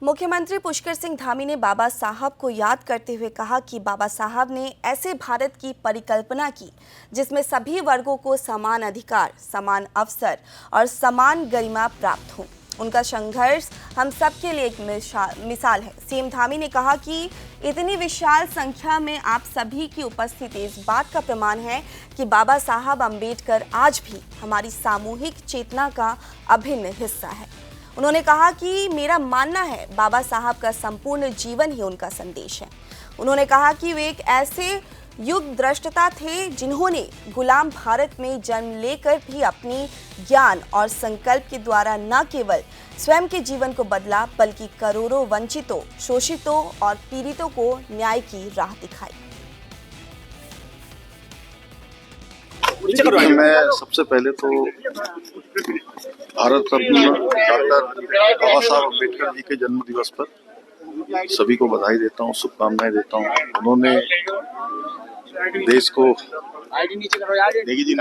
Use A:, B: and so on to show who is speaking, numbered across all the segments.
A: मुख्यमंत्री पुष्कर सिंह धामी ने बाबा साहब को याद करते हुए कहा कि बाबा साहब ने ऐसे भारत की परिकल्पना की जिसमें सभी वर्गों को समान अधिकार, समान अवसर और समान गरिमा प्राप्त हो। उनका संघर्ष हम सबके लिए एक मिसाल है। सीएम धामी ने कहा कि इतनी विशाल संख्या में आप सभी की उपस्थिति इस बात का प्रमाण है कि बाबा साहब अम्बेडकर आज भी हमारी सामूहिक चेतना का अभिन्न हिस्सा है। उन्होंने कहा कि मेरा मानना है बाबा साहब का संपूर्ण जीवन ही उनका संदेश है। उन्होंने कहा कि वे एक ऐसे युग द्रष्टा थे जिन्होंने गुलाम भारत में जन्म लेकर भी अपनी ज्ञान और संकल्प के द्वारा न केवल स्वयं के जीवन को बदला बल्कि करोड़ों वंचितों, शोषितों और पीड़ितों को न्याय की राह दिखाई।
B: मैं सबसे पहले तो भारत रत्न डॉक्टर बाबा साहब अम्बेडकर जी के जन्म दिवस पर सभी को बधाई देता हूँ, शुभकामनाएं देता हूँ। उन्होंने देश को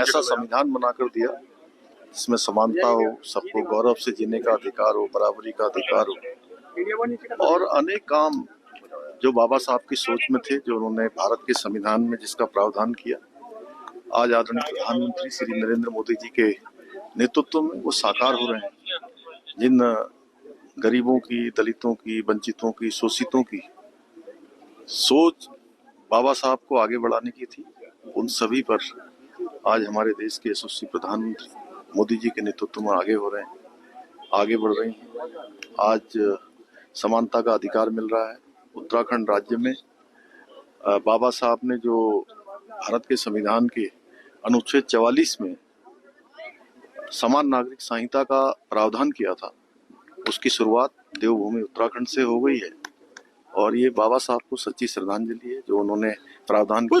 B: ऐसा संविधान बनाकर दिया जिसमें समानता हो, सबको गौरव से जीने का अधिकार हो, बराबरी का अधिकार हो और अनेक काम जो बाबा साहब की सोच में थे, जो उन्होंने भारत के संविधान में जिसका प्रावधान किया, आज आदरणीय प्रधानमंत्री श्री नरेंद्र मोदी जी के नेतृत्व में वो साकार हो रहे हैं। जिन गरीबों की, दलितों की, वंचितों की, शोषितों की सोच बाबा साहब को आगे बढ़ाने की थी, उन सभी पर आज हमारे देश के यशस्वी प्रधानमंत्री मोदी जी के नेतृत्व में आगे हो रहे हैं, आगे बढ़ रही हैं। आज समानता का अधिकार मिल रहा है। उत्तराखंड राज्य में बाबा साहब ने जो भारत के संविधान के अनुच्छेद 44 में समान नागरिक संहिता का प्रावधान किया था, उसकी शुरुआत देवभूमि उत्तराखंड से हो गई है और ये बाबा साहब को सच्ची श्रद्धांजलि है जो उन्होंने प्रावधान किया।